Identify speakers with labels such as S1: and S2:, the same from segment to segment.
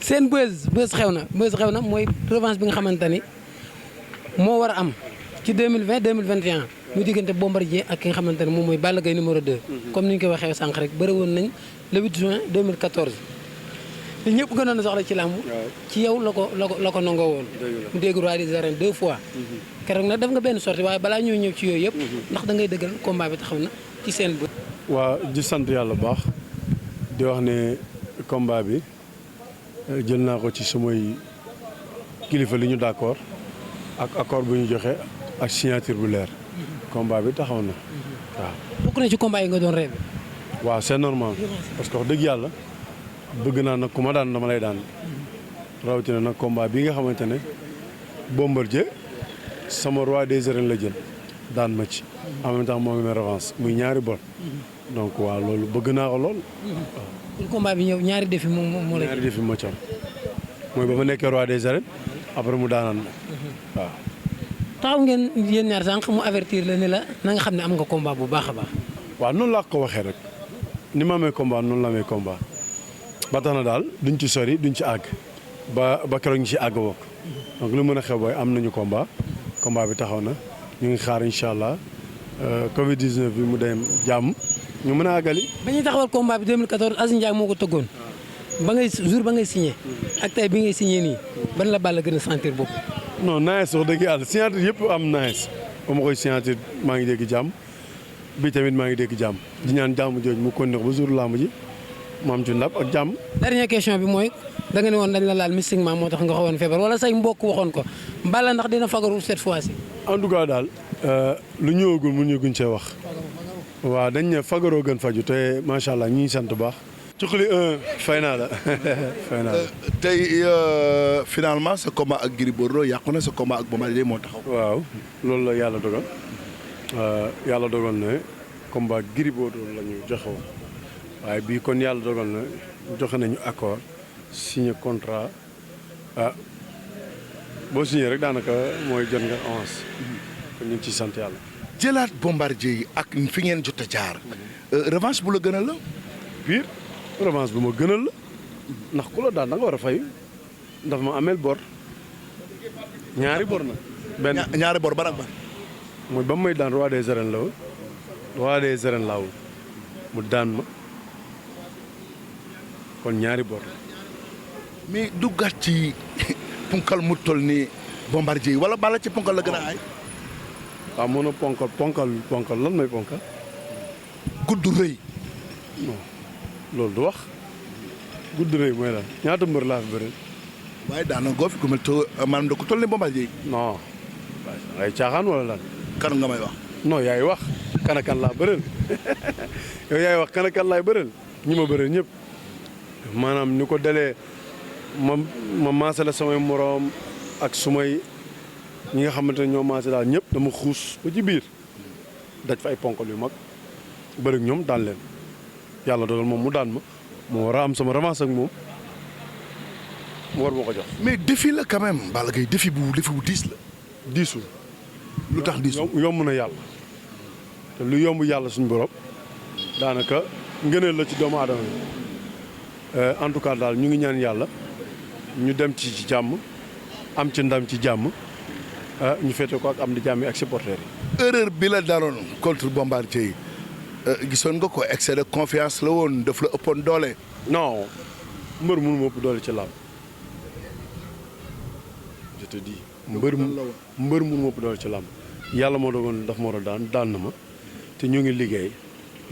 S1: seen buzz xew na mooy revanche bi nga xamante ni moo war a am ci 2020 2021 muy diggante Bombardier ak ki nga xamante ne moom mooy Balla Gaye numéro 2. comme ni ñu ko waxee sànq rek bëri woon nañ le 8 juin 2014. li ñëpp gënoon a soxla ci làmb ci yow la ko nangoo woon. mu dégg roi des arènes 2 fois. keroog nag def nga benn sortie waaye balaa ñëw ci yooyu yëpp. ndax da ngay dëggal combat bi taxaw na ci seen bët.
S2: waa di sant yàlla baax di wax ne combat bi jël naa ko ci sumay kilifa li ñu d'accord ak accord bu ñu joxe ak signature bu leer. combat bi taxaw na waaw.
S1: bokk na ci combat yi nga doon rêve.
S2: waaw c'est normal parce que wax dëgg yàlla bëgg naa nag ku ma daan dama lay daan rawatina nag combat bi nga xamante ne Bombardier sama roi des arènes la jël daan ma ci. en même temps moo ngi may revanche muy ñaari bor. donc waaw loolu bëgg naa ko lool.
S1: pour combat bi ñëw ñaari défi moo la.
S2: ñaari défi moo ci am mooy ba ma nekkee roi des arènes après mu daanaan ma waaw.
S1: taxaw ngeen yéen ñaar sànq mu avertir la ne la na nga xam ne am nga combat bu baax a baax.
S2: waaw noonu laa ko waxee rek ni ma amee combat noonu la amee combat ba tax na daal duñ ci sori duñ ci àgg ba keroog ñu ci àgg bokk donc lu mën a xew booy am nañu combat bi taxaw na ñu ngi xaar incha allah Covid 19 bi mu dem jàmm ñu mën a àggali.
S1: ba ñuy taxawal combat bi 2014 Aziz Ndiaye moo ko tëggoon ba ngay jour ba ngay signé ak tey bi ngay signé nii ban la Balla gën a sentir bopp.
S2: non nice wax dëgg yàlla signature yëpp am nice ba ma koy signature maa ngi dégg jàmm bi tamit maa ngi dégg jàmm di ñaan jàmm jooju mu kon ba jour làmb ji mu am ci ndab ak jàmm.
S1: dernière question bi mooy da nga ne woon dañ la laal mystiquement moo tax nga xawoon feebar wala say mbokk waxoon ko Balla ndax dina fagaru cette fois-ci.
S2: en tout cas daal lu ñëwagul mu ñu guñ cee wax. waaw dañ ne fagaroo gën faju te macha allah ñi sant bu baax. Cuqali fay naa la fay naa la.
S3: tey finalement sa combat ak Gris Bordeaux yàqu na sa combat ak Bombardier moo taxaw.
S2: waaw loolu la yàlla dogal ne combat Gris Bordeaux la ñu joxe woon waaye bii kon yàlla dogal na joxe nañu accord signé contrat boo signé rek daanaka mooy jot nga avance kon ñu ngi ciy sant yàlla.
S3: jëlaat Bombardier yi ak fi ngeen jot a jaar revanche bu la gënal la.
S2: pire revanche bu ma gënal la ndax ku la daan da nga war a fay ndax ma ameel bor ñaari bor na. benn
S3: ñaari bor ban ak ban.
S2: mooy ba mu may daan roi des arènes la woon roi des arènes laa woon mu daan ma kon ñaari bor la.
S3: mais duggaat ci punkal mu toll ni Bombardier yi wala Balla ci punkal la gën a aay.
S2: waaw mën a ponkal lan mooy ponkal.
S3: gudd rëy.
S2: non loolu du wax gudd rëy mooy lan ñaata mbër laa fi bëri.
S3: waaye daana goo fi ku mel maanaam da ko toll ni Bombardier yi.
S2: non ay caaxaan wala lan.
S3: kan nga may wax.
S2: non yaay wax kan ak kan laa bëreel yow yaay wax kan ak kan laay bëreel ñi ma bëreel ñëpp maanaam ni ko dalee ma maasale samay moroom ak sumay ñi nga xamante ne ñoo maase daal ñëpp dama xuus ba ci biir daj fa ay ponkal yu mag bëri ñoom daan leen yàlla dogal moom mu daan ma moo war a am sama revanche ak moom mu war ma ko jox.
S3: mais défi la quand même Balla Gaye défi bu diis la.
S2: diisul.
S3: lu tax diisul
S2: yomb na yàlla te lu yomb yàlla suñu borom daanaka ngëneel la ci doomu aadama yi en tout cas daal ñu ngi ñaan yàlla ñu dem ci jàmm am ci ndam ci jàmm ñu féete ko ak am di jàmm yi ak supporters yi.
S3: erreur bi la daloon contre Bombardier yi gisoon nga ko excès de confiance la woon daf la ëppoon doole.
S2: non mbër mënu ma ëpp doole ci làmb je te dis. mbër mënu ma ëpp doole ci làmb yàlla moo dogoon daf ma war a daan na ma te ñu ngi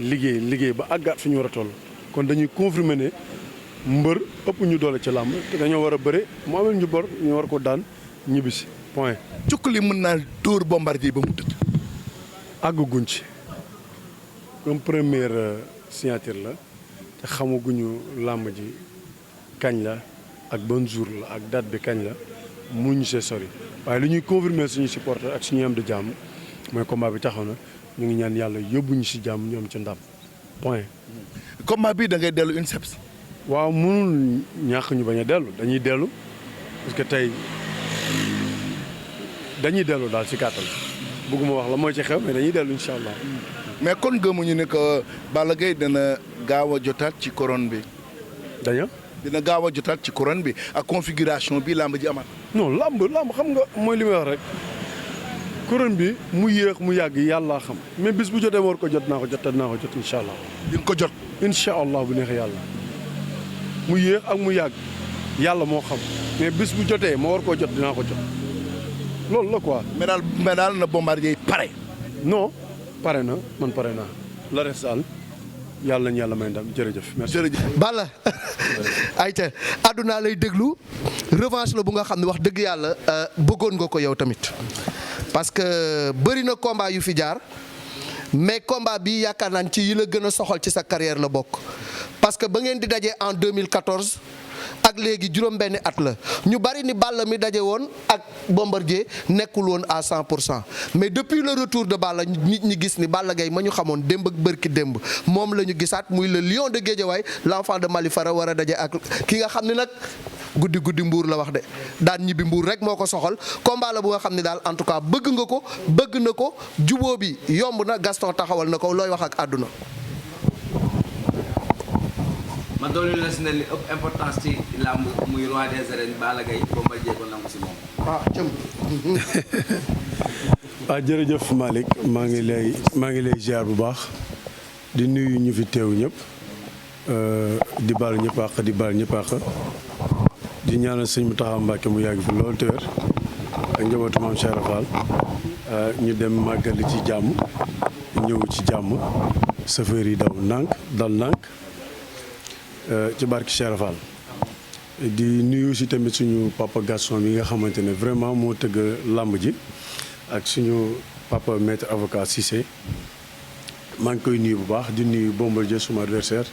S2: liggéey ba àggaat fi ñu war a toll kon dañuy confirmer ne mbër ëpp ñu doole ci làmb te dañoo war a bëre mu amee ñu bor ñu war ko daan ñibbisi point.
S3: Cuqali mën naa dóor Bombardier ba mu tëdd.
S2: àgguñ ci comme première signature la te xamaguñu làmb ji kañ la ak ban jour la ak date bi kañ la mënuñu see sori waaye lu ñuy confirmer suñu supporter ak suñu am di jàmm mooy combat bi taxaw na ñu ngi ñaan yàlla yóbbuñu si jàmm ñu am ci ndam point.
S3: combat bi da ngay dellu INSEPS.
S2: waaw mënul ñàkk ñu bañ a dellu dañuy dellu parce que tey dañuy dellu daal si kàttan bëgguma wax la mooy ci xew mais dañuy dellu incha allah.
S3: mais kon gëmuñu ne que Balla Gaye dana gaaw a jotaat ci couronne bi. dina gaaw a jotaat ci couronne bi ak configuration bi làmb ji amaat.
S2: non lamb xam nga mooy li may wax rek couronne bi mu yéex mu yàgg yàlla xam mais bis bu jotee war ko jot naa ko jot te dinaa ko jot incha allah.
S3: di nga ko jot.
S2: incha allah bu neexee yàlla mu yéex ak mu yàgg yàlla moo xam mais bis bu jotee ma war koo jot dinaa ko jot loolu la quoi.
S3: mais daal na Bombardier pare.
S2: non pare na man pare naa la reste daal yàlla nañu yàlla may ndam jërëjëf. merci
S3: jërëjëf.
S4: Balla ayca àdduna lay déglu revanche la bu nga xam ne wax dëgg yàlla bëggoon nga ko yow tamit parce que bëri na combat yu fi jaar mais combat bi yaakaar naan ci yi la gën a soxal ci sa carrière la bokk parce que ba ngeen di daje en 2014 ak léegi juróom-benni at la ñu bari ni Balla mi daje woon ak Bombardier nekkul woon à 100% mais depuis le retour de Balla nit ñi gis ni Balla Gaye ma ñu xamoon démb ak bërki démb moom la ñu gisaat muy le lion de Guédiawaye l'enfant de Malifara war a daje ak ki nga xam ne nag guddi mbuur la wax de daan ñibbi mbuur rek moo ko soxal combat la bu nga xam ne daal en tout cas bëgg nga ko bëgg na ko jubóo bi yomb na Gaston taxawal na ko looy wax ak àdduna.
S5: ma doon la si ne li ëpp importance ci làmb muy roi des arènes Balla Gaye Bombardier ko nangu si moom.
S2: jërëjëf Malick maa ngi lay ziar bu baax di nuyu ñu fi teew ñëpp di baal ñëpp àq di ñaanal sëñ Mountakha Mbacké mu yàgg fi loolu te wér ak njabootu maam Cheikh Rafal ñu dem màggali ci jàmm ñëw ci jàmm chauffeur yi daw dal nànk ci barki Cheikh Rafal di nuyu aussi tamit suñu papa Gaston bi nga xamante ne vraiment moo tëgg làmb ji ak suñu papa maître avocat Cissé maa ngi koy nuyu bu baax di nuyu Bombardier suma adversaire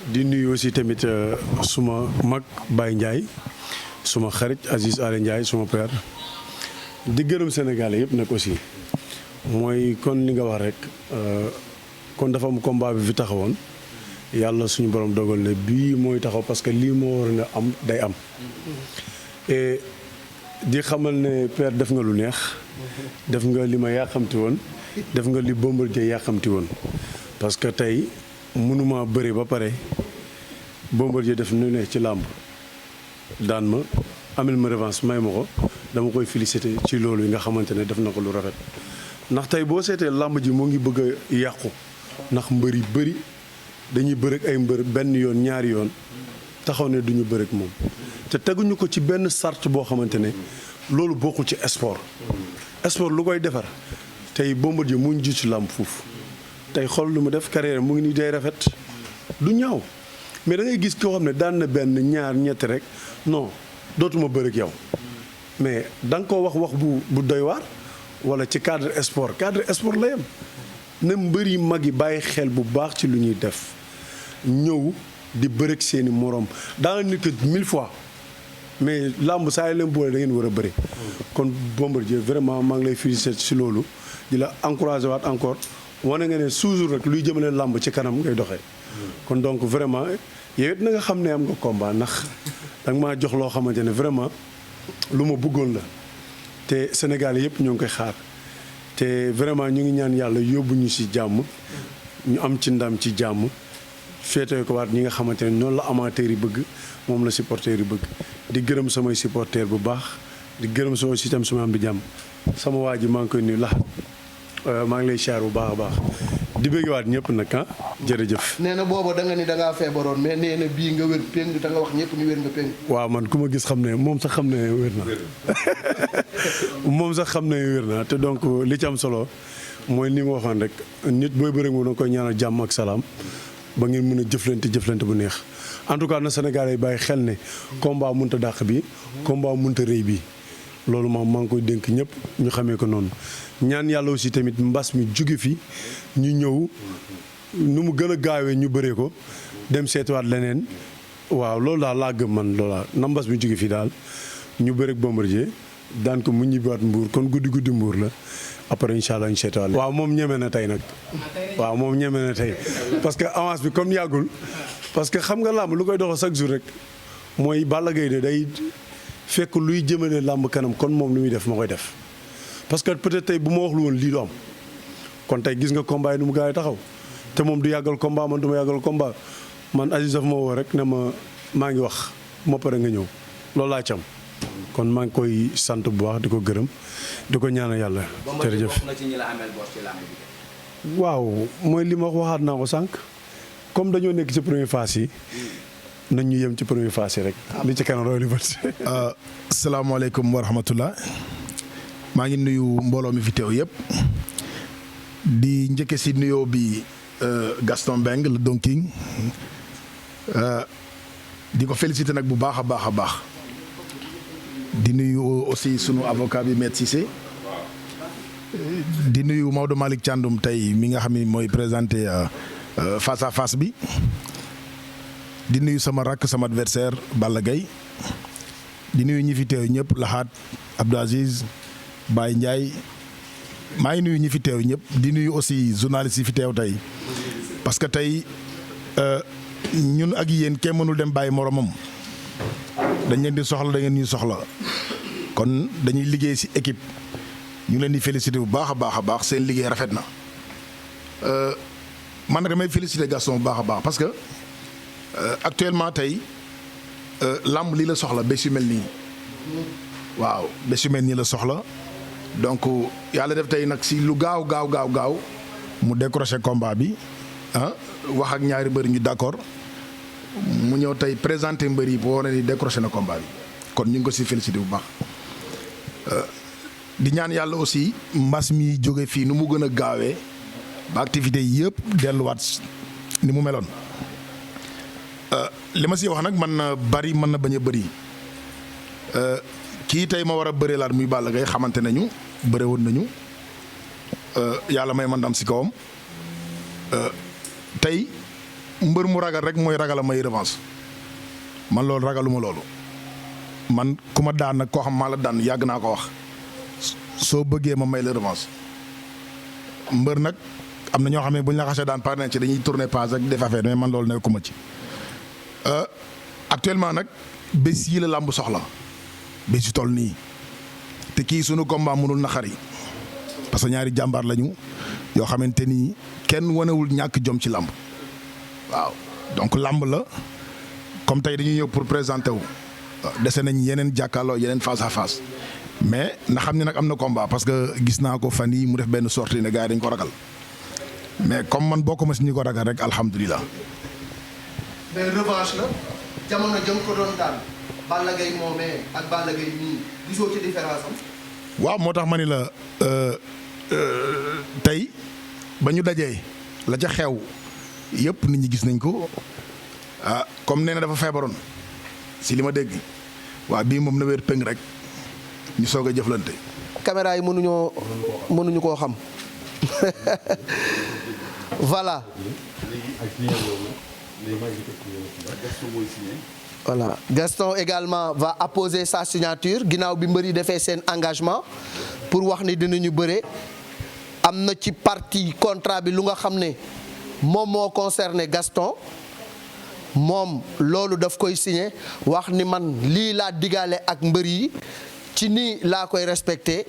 S2: di nuyu aussi tamit suma mag Baye Ndiaye suma xarit Aziz Ale Ndiaye suma père di gërëm Sénégalais yëpp nag aussi mooy kon li nga wax rek kon dafa am combat bi fi taxawoon yàlla suñu borom dogal ne bii mooy taxaw parce que lii moo war na am day am et di xamal ne père def nga lu neex def nga li ma yàqamti woon def nga li Bombardier yàqamti woon parce que tey mënuma bëri ba pare Bombardier def nu ne ci làmb daan ma amel ma revanche may ma ko dama koy féliciter ci loolu yi nga xamante ne def na ko lu rafet ndax tey boo seetee làmb ji moo ngi bëgg a yàqu ndax mbër yi bëri dañuy bërëg ay mbër benn yoon ñaari yoon taxaw ne duñu bërëg moom te teguñu ko ci benn sart boo xamante ne loolu bokkul ci sport lu koy defar tey Bombardier mu ngi ci làmb foofu tey xool lu mu def carrière mu ngi nii day rafet du ñaaw mais da ngay gis koo xam ne daan na benn ñaar ñetti rek non dootuma bërëg yow mais da nga koo wax bu doy waar wala ci cadre sport la yem na mbër yi mag yi bàyyi xel bu baax ci lu ñuy def ñëw di bërëg seeni morom daana nit que 1000 fois mais làmb saa yi leen boole da ngeen war a bëri kon Bombardier vraiment maa ngi lay féliciter ci loolu di la encourager waat encore wane nga ne toujours rek luy jëmale làmb ci kanam ngay doxee kon donc vraiment yow it na nga xam ne am nga combat ndax danga maa jox loo xamante ne vraiment lu ma bëggoon la te Sénégal yëpp ñoo ngi koy xaar te vraiment ñu ngi ñaan yàlla yóbbu ñu ci jàmm ñu am ci ndam ci jàmm féetee ko waat ñi nga xamante ne noonu la amateurs yi bëgg moom la supporters yi bëgg di gërëm samay supporters bu baax di gërëm sama si tam sama am di jàmm sama waa ji maa ngi koy nuyu maa ngi lay siyaar bu baax a baax di bëggewaat ñëpp nag jërëjëf.
S4: nee na booba da nga ni da ngaa feebaroon mais nee na bii nga wér péng te nga wax ñëpp ni wér nga péng.
S2: waaw man ku ma gis xam ne moom sax xam ne wér na moom sax xam ne wér na te donc li ci am solo mooy ni ma waxoon rek nit booy bëri moom da nga koy ñaanal jàmm ak salaam ba ngeen mën a jëflante bu neex en tout cas na Sénégal yi bàyyi xel ne combat mënta dàq bi combat mënta rëy bi loolu moom maa ngi koy dénk ñëpp ñu xamee ko noonu ñaan yàlla aussi tamit mbas mi jóge fi ñu ñëw nu mu gën a gaawee ñu bëree ko dem seetuwaat leneen waaw loolu daal laa gëm man loola na mbas mi jóge fii daal ñu bëreeg Bombardier daan ko mu ñibbiwaat mbuur kon guddi mbuur la après incha allah ñu seetuwaat waaw moom ñeme na tey nag waaw moom ñeme na tey parce que avance bi comme yàggul parce que xam nga làmb lu koy doxal chaque jour rek mooy Balla Gaye de day fekk luy jëmale làmb kanam kon moom lu muy def ma koy def parce que peut-être tey bu ma wax lu woon lii du am kon tey gis nga combat yi nu mu gaaw taxaw te moom du yàggal combat man du ma yàggal combat man Aziz daf ma woo rek ne ma maa ngi wax moo pare nga ñëw loolu laa ci am kon maa ngi koy sant bu baax di ko gërëm di ko ñaanal yàlla. jërëjëf
S5: bokk na ci ñi la ameel bor ci làmb bi.
S2: waaw mooy li ma waxaat naa ko sànq comme dañoo nekk ci première phase yi nañ ñu yem ci première phase yi rek. li ci kanam loolu bët.
S3: salaamaaleykum wa rahmatullah maa ngi nuyu mbooloo mi fi teew yëpp di njëkke si nuyoo bi Gaston Mbengue le Don King di ko félicité nag bu baax a baax a baax di nuyu aussi sunu avocat bi Maître Cissé di nuyu Maodo Malick Thiandoum tey mi nga xam ni mooy présenté face à face bi di nuyu sama rakk sama adversaire Balla Gaye di nuyu ñi fi teew ñëpp Lahat Abdou Aziz Baye Ndiaye maa ngi nuyu ñi fi teew ñëpp di nuyu aussi journalistes yi fi teew tey parce que tey ñun ak yéen kenn mënul dem bàyyi moromam dañ leen di soxla da ngeen ñuy soxla kon dañuy liggéey ci équipe ñu leen di féliciter bu baax a baax seen liggéey rafet na man nag damay féliciter Gaston bu baax a baax parce que actuellement tey làmb lii la soxla bés yu mel nii waaw bés yu mel nii la soxla donc yàlla def tey nag si lu gaaw mu décroché combat bi wax ak ñaari mbër ñu d'accord mu ñëw tey présenté mbër yi boo wane ni décroché na combat bi kon ñu ngi ko si félicité bu baax di ñaan yàlla aussi mbas mi jóge fii nu mu gën a gaawee ba activité yi yëpp delluwaat ni mu meloon li ma si wax nag mën na bari mën na bañ a bëri kii tey ma war a bëree laat muy Balla Gaye xamante nañu bëre woon nañu yàlla may man ndam si kawam tey mbër mu ragal rek mooy ragal a may revanche man loolu ragaluma loolu man ku ma daan nag koo xam maa la daan yàgg naa ko wax soo bëggee ma may la revanche mbër nag am na ñoo xam ne bu ñu la xasee daan par ci dañuy tourner page ak def affaire mais man loolu nekkuma ci actuellement nag bés yi la làmb soxla bés yu toll nii te kii sunu combat mënul naxari parce que ñaari jàmbaar lañu yoo xamante ni kenn wanewul ñàkk jom ci làmb waaw donc làmb la comme tey dañuy ñëw pour présenter wu dese nañ yeneen jàkkaarloo yeneen face à face mais na xam ne nag am na combat parce que gis naa ko fan yi mu def benn sortie ne gars yi dañ ko ragal mais comme man bokkuma si ñi ko ragal rek alhamdulilah.
S4: mais revanche la jamono jëm ko doon daan Balla Gaye moomee ak Balla Gaye mii gisoo ci différence am.
S3: waaw moo tax ma ni la tey ba ñu dajee la ca xew yëpp nit ñi gis nañ ko comme nee na dafa feebaroon si li ma dégg waaw bii moom na wér pëng rek ñu soog a jëflante.
S4: caméra yi mënuñu koo xam voilà. Voilà Gaston également va apposer sa signature ginnaaw bi mbër yi defee seen engagement pour wax ni dinañu bëre am na ci partie contrat bi lu nga xam ne moom moo concerné Gaston moom loolu daf koy signé wax ni man lii laa digaale ak mbër yi ci nii laa koy respecté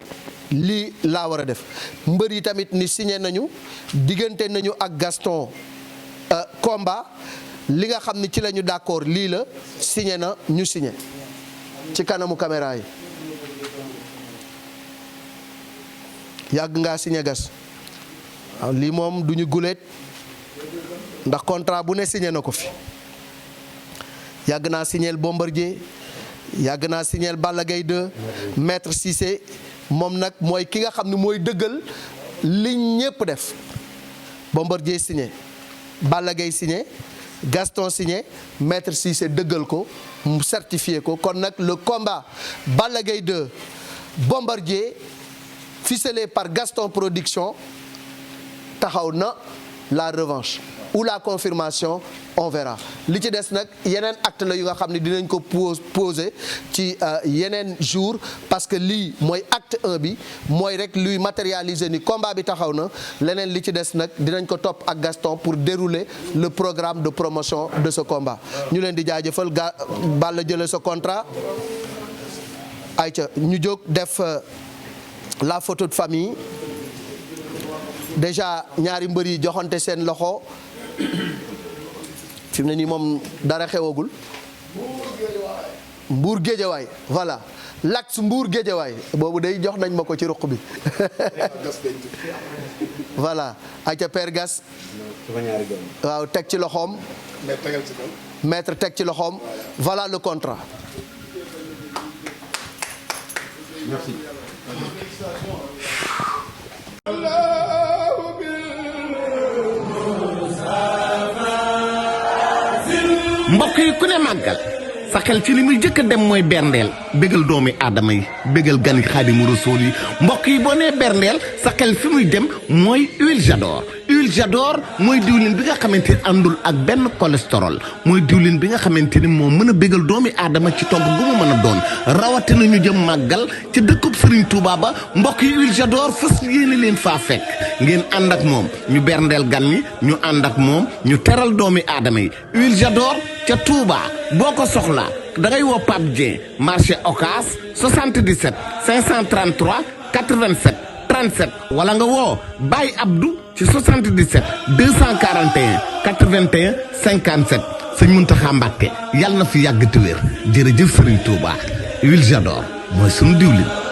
S4: lii laa war a def mbër yi tamit ni signé nañu diggante nañu ak Gaston combat li nga xam ni ci la ñu d'accord lii la signé na ñu signé ci kanamu caméra yi yàgg ngaa signé gas waaw lii moom du ñu guléet ndax contrat bu ne signé na ko fi yàgg naa signéel Bombardier yàgg naa signéel Balla Gaye 2 Maître Cissé moom nag mooy ki nga xam ne mooy dëggal li ñépp def Bombardier signé Balla Gaye signé Gaston signé Maître Cissé dëggal ko mu certifié ko kon nag le combat Balla Gaye 2 Bombardier ficelé par Gaston Production taxaw na la revanche ou la confirmation on verra li ci des nag yeneen acte la yu nga xam ne dinañ ko poser ci yeneen jour parce que lii mooy acte 1 bi mooy rek luy matérialiser ni combat bi taxaw na leneen li ci des nag dinañ ko topp ak Gaston pour dérouler le programme de promotion de ce combat ñu leen di jaajëfal Balla jëlee sa contrat ayca ñu jóg def la photo de famille déjà ñaari mbër yi joxante seen loxo fi mu ne nii moom dara xewagul Mbour Guédiawaye voilà l'axe Mbour Guédiawaye boobu day jox nañ ma ko ci ruq bi voilà ayca Père Gas waaw teg ci loxoom maître teg ci loxoom voilà le contrat.
S2: Merci.
S6: mbokk yi ku ne màggal sa xel ci li muy jëkk a dem mooy berndeel bégal doomi aadama yi bégal gani Xaadimu Rasuul yi mbokk yi boo nee berndeel sa xel fi muy dem mooy huile Jador. huile Jador mooy diwlin bi nga xamante ni àndul ak benn cholestérol mooy diwlin bi nga xamante ni moo mën a bégal doomi aadama ci togg gu mu mën a doon rawatina ñu jëm màggal ci dëkkub Serigne Touba ba mbokk yi huile Jador fas yéene leen faa fekk ngeen ànd ak moom ñu berndeel gan ñi ñu ànd ak moom ñu teral doomi aadama yi huile Jador ca Touba boo ko soxlaa da ngay woo Pape Dieng marché Ocass 77 533 87 37 wala nga woo Baye Abdou ci 77 241 81 57 sëñ Mountakha Mbacké yàlla na fi yàgg te wér jërëjëf Serigne Touba huile Jador mooy sunu diwlin.